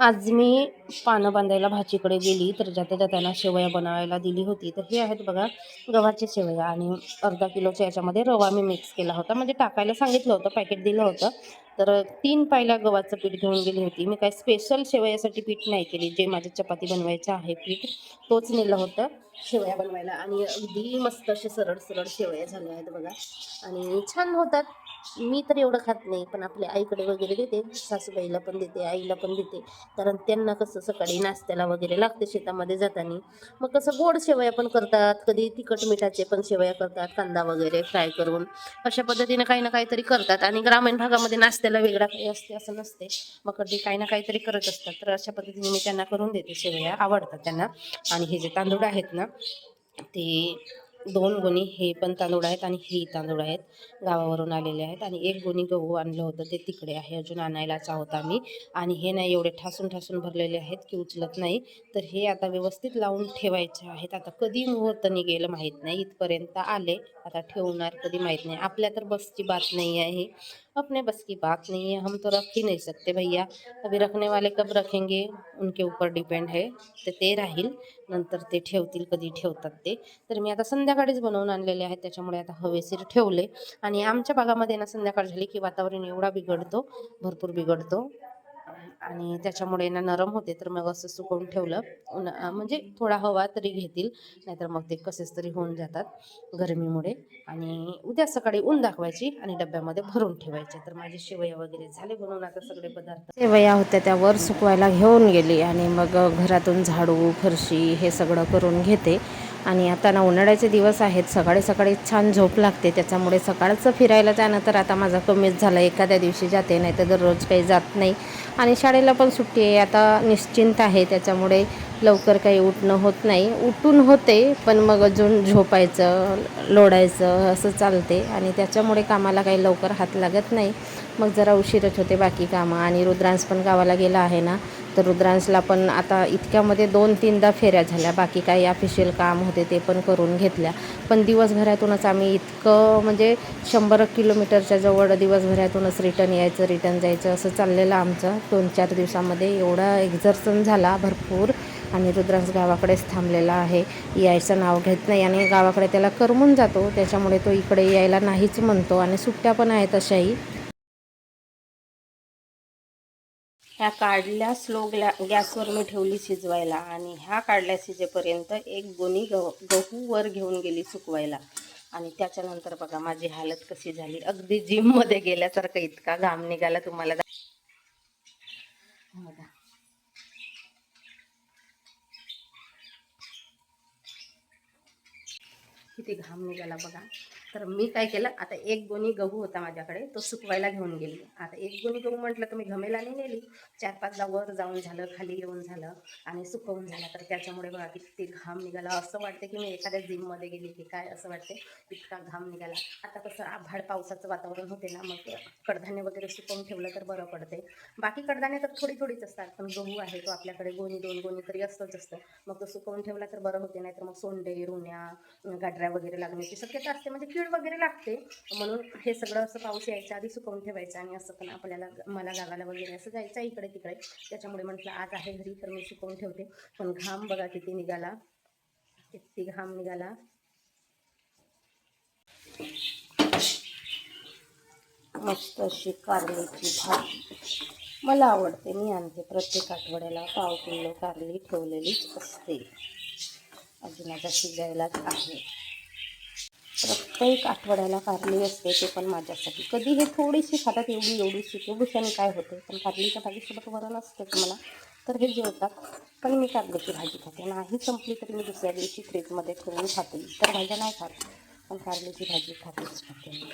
आज मी पानं बांधायला भाचीकडे गेली तर जाता त्यांना शेवया बनवायला दिली होती. तर हे आहेत बघा गव्हाच्या शेवया आणि अर्धा किलोच्या याच्यामध्ये रवा मी मिक्स केला होता. म्हणजे टाकायला सांगितलं होतं, पॅकेट दिलं होतं. तर 3 पायल्या गव्हाचं पीठ घेऊन गेली होती. मी काय स्पेशल शेवयासाठी पीठ नाही केली, जे माझ्या चपाती बनवायचं आहे पीठ तोच नेलं होतं शेवया बनवायला. आणि अगदी मस्त असे सरळ सरळ शेवया झाले आहेत बघा आणि छान होतात. मी तर एवढं खात नाही, पण आपल्या आईकडे वगैरे देते, सासूबाईला पण देते, आईला पण देते. कारण त्यांना कसं सकाळी नाश्त्याला वगैरे लागते शेतामध्ये जाताना. मग कसं गोड शेवया पण करतात, कधी तिखट मिठाचे पण शेवया करतात, कांदा वगैरे फ्राय करून. अशा पद्धतीने काही ना काहीतरी करतात. आणि ग्रामीण भागामध्ये नाश्त्याला वेगळा काही असते असं नसते, मग कधी काही ना काहीतरी करत असतात. तर अशा पद्धतीने मी त्यांना करून देते शेवया, आवडतात त्यांना. आणि हे जे तांदूळ आहेत ना ते 2 गोणी हे पण तांदूळ आहेत आणि हे तांदूळ आहेत, गावावरून आलेले आहेत. आणि 1 गोणी गहू आणलं होतं, ते तिकडे आहे, अजून आणायलाच आहोत आम्ही. आणि हे नाही एवढे ठासून ठासून भरलेले आहेत की उचलत नाही. तर हे आता व्यवस्थित लावून ठेवायचे आहेत. आता कधी मुहूर्त निघेल माहीत नाही, इथपर्यंत आले, आता ठेवणार कधी माहीत नाही. आपल्या तर बसची बात नाही आहे, अपने बस की बात नहीं है, हम तो रख ही नहीं सकते भैया. अभी रखने वाले कब रखेंगे उनके ऊपर डिपेंड है. तर ते राहील, नंतर ते ठेवतील कधी ठेवतात ते. तर मी आता संध्याकाळीच बनवून आणलेले आहेत, त्याच्यामुळे आता हवेशीर ठेवले. आणि आमच्या भागामध्ये ना संध्याकाळ झाली की वातावरण एवढा बिघडतो, भरपूर बिघडतो. आणि त्याच्यामुळे ना नरम होते. तर मग असं सुकवून ठेवलं, म्हणजे थोडा हवा तरी घेतील, नाहीतर मग ते कसेच तरी होऊन जातात गरमीमुळे. आणि उद्या सकाळी ऊन दाखवायची आणि डब्यामध्ये भरून ठेवायचे. तर माझे शेवया वगैरे झाले बनवून, आता सगळे पदार्थ शेवया होत्या त्या वर सुकवायला घेऊन गेली आणि मग घरातून झाडू फरशी हे सगळं करून घेते. आणि आता ना उन्हाळ्याचे दिवस आहेत, सकाळी सकाळी छान झोप लागते, त्याच्यामुळे सकाळचं फिरायला जाणं तर आता माझा कमीच झालं. एखाद्या दिवशी जाते, नाही तर दररोज काही जात नाही. आणि शाळेला पण सुट्टी आहे आता, निश्चिंत आहे, त्याच्यामुळे लवकर काही उठणं होत नाही. उठून होते पण मग अजून झोपायचं लोळायचं असं चालते आणि त्याच्यामुळे कामाला काही लवकर हात लागत नाही. मग जरा उशीरच होते बाकी कामं. आणि रुद्रांश पण गावाला गेला आहे ना, तर रुद्रांशला पण आता इतक्यामध्ये 2-3दा फेऱ्या झाल्या. बाकी काही ऑफिशियल काम होते ते पण करून घेतल्या. पण दिवसभरातूनच आम्ही इतकं म्हणजे 100 किलोमीटरच्या जवळ दिवसभरातूनच रिटर्न यायचं रिटर्न जायचं असं चाललेलं आमचं. 2-4 दिवसामध्ये एवढा एक्झर्सन झाला भरपूर. आणि रुद्रांश गावाकडेच थांबलेला आहे, यायचं नाव घेत नाही. आणि गावाकडे त्याला करमून जातो, त्याच्यामुळे तो इकडे यायला नाहीच म्हणतो. आणि सुट्ट्या पण आहेत तशाही. ह्या काढल्या स्लो गॅसवर मी ठेवली शिजवायला. आणि ह्या काढल्या शिजेपर्यंत 1 गोणी गहू वर घेऊन गेली सुकवायला. आणि त्याच्यानंतर बघा माझी हालत कशी झाली, अगदी जिममध्ये गेल्यासारखं इतका घाम निघाला. तुम्हाला बघा किती घाम निघाला बघा. तर मी काय केलं, आता 1 गोणी गहू होता माझ्याकडे, तो सुकवायला घेऊन गेली. आता 1 गोणी गहू म्हटलं तर मी घमेला नाही नेली, 4-5दा वर जाऊन झालं, खाली येऊन झालं आणि सुकवून झालं. तर त्याच्यामुळे बघा किती घाम निघाला. असं वाटतं की मी एखाद्या जिममध्ये गेली की काय, असं वाटते, इतका घाम निघाला. आता कसं आभाळ पावसाचं वातावरण होते ना, मग कडधान्य वगैरे सुकवून ठेवलं तर बरं पडते. बाकी कडधान्य तर थोडीच असतात, पण गहू आहे तो आपल्याकडे 2 गोणी तरी असतं. मग तो सुकवून ठेवला तर बरं होते, नाहीतर मग सोंडे रुण्या गाडऱ्या वगैरे लागण्याची शक्यता असते, म्हणजे कीड वगैरे लागते. म्हणून हे सगळं असं पाऊस यायच्या आधी सुकवून ठेवायचं. आणि असं पण मला गावाला वगैरे असं जायचं इकडे तिकडे, त्याच्यामुळे म्हटलं आज आहे घरी तर मी सुकवून ठेवते. पण घाम बघा किती निघाला, किती घाम निघाला. मस्त अशी कारल्याची भाजी मला आवडते, मी आणते प्रत्येक आठवड्याला पाव किलो कारली ठेवलेलीच असते, अजून आता शिजायलाच आहे. प्रत्येक आठवड्याला कारली असते, ते पण माझ्यासाठी. कधी हे थोडीशी खातात, एवढीशी तेवढीशाने काय होते, पण कारलीच्या भाजीसोबत वरण असतेच मला, तर हे जेवतात. पण मी कारल्याची भाजी खाते, नाही संपली तरी मी दुसऱ्या दिवशी फ्रीजमध्ये ठेवून खाते. इतर भाज्या नाही खात, पण कारल्याची भाजी खाते मी.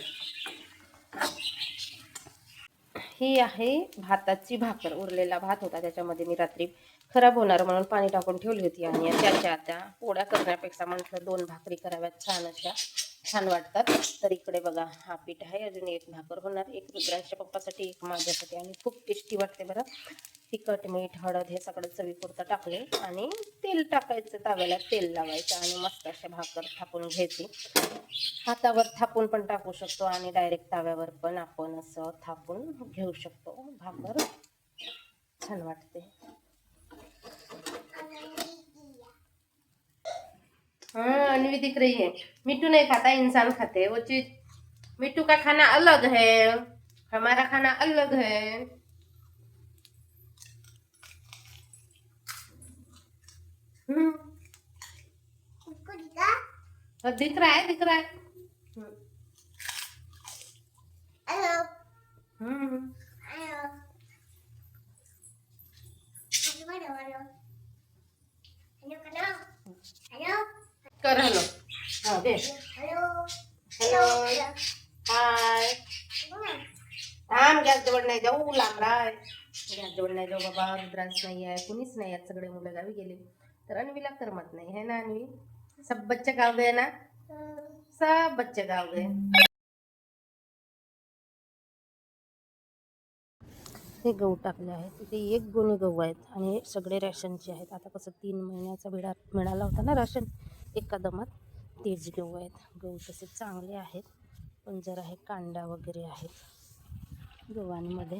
ही आहे भाताची भाकर, उरलेला भात होता, त्याच्यामध्ये मी रात्री खराब होणार म्हणून पाणी टाकून ठेवली होती. आणि त्याच्या आता पोळ्या करण्यापेक्षा म्हटलं 2 भाकरी कराव्यात, छान अशा छान वाटतात. तर इकडे बघा हा पीठ आहे, अजून 1 भाकर होणार, 1 रुद्रांच्या पप्पासाठी, 1 माझ्यासाठी. आणि खूप टेस्टी वाटते बरं. तिखट मीठ हळद हे सगळं चवीपुरतं टाकले आणि तेल टाकायचं, ताव्याला तेल लावायचं आणि मस्त अशा भाकर थापून घ्यायची. हातावर थापून पण टाकू शकतो आणि डायरेक्ट ताव्यावर पण आपण असं थापून घेऊ शकतो भाकर. छान वाटते. हाँ अन्वी दिख रही है. मिट्टू नहीं खाता, इंसान खाते हैं वो चीज. मिट्टू का खाना अलग है, हमारा खाना अलग है. हम्म. और दिख रहा है, दिख रहा है. हम्म. कर हॅलो. हा दे. हॅलो. हाय. थांब, गॅस जवळ नाही जाऊ, लांब राय. गॅस जवळ नाही जाऊ बाबा, रुद्रांश नाही आहे, कुणीच नाही आहेत, सगळे मुलं गावी गेले. तर अन्वीला करमत नाही है ना अन्वी. सब बच्चे गाव गए ना, सब बच्चे गाव गए. हे गहू टाकले आहेत, इथे एक गोणी गहू आहेत आणि हे सगळे राशनचे आहेत. आता कसं 3 महिन्याचा मिळाला होता ना राशन एका दमात, तेच गहू आहेत. गहू तसे चांगले आहेत, पण जरा हे कांडा वगैरे आहेत गव्हांमध्ये.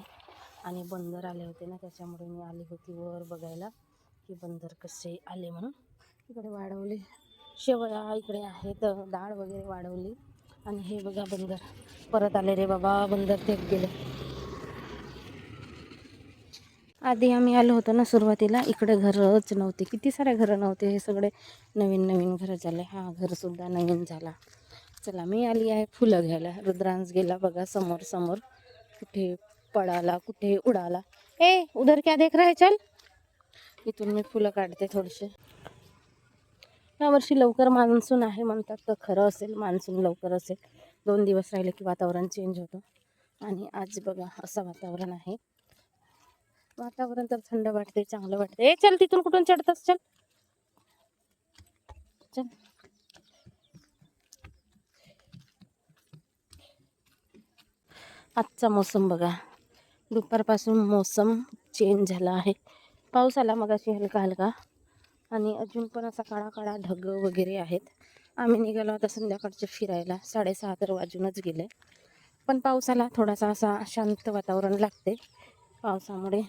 आणि बंदर आले होते ना, त्याच्यामुळे मी आली होती वर बघायला की बंदर कसे आले म्हणून. इकडे वाढवले शेवया, इकडे आहेत डाळ वगैरे वाढवली. आणि हे बघा बंदर परत आले रे बाबा, बंदर ते गेले. आधी आम्ही आलो होतो ना सुरुवातीला, इकडे घरच नव्हते, किती सारे घरं नव्हते, हे सगळे नवीन नवीन घरं झाले. हा घरसुद्धा नवीन झाला. चला मी आली आहे फुलं घ्यायला. रुद्रांश गेला बघा समोर समोर, कुठे पळाला कुठे उडाला. ए उधर क्या देख रहा है, चल. इथून मी फुलं काढते थोडेसे. यावर्षी लवकर मान्सून आहे म्हणतात, तर खरं असेल, मान्सून लवकर असेल. 2 दिवस राहिले की वातावरण चेंज होतं. आणि आज बघा असं वातावरण आहे. वातावरण तर थंड वाटते, चांगलं वाटते. ए चल, तिथून कुठून चढतास, चल चल. आजचा मोसम बघा, दुपारपासून मोसम चेंज झाला आहे. पाऊस आला मगाशी हलका हलका, आणि अजून पण असा काळा काळा ढग वगैरे आहेत. आम्ही निघालो आता संध्याकाळचे फिरायला, 6:30 तर वाजूनच गेले. पण पाऊस आला, थोडासा असा शांत वातावरण लागते पावसामुळे.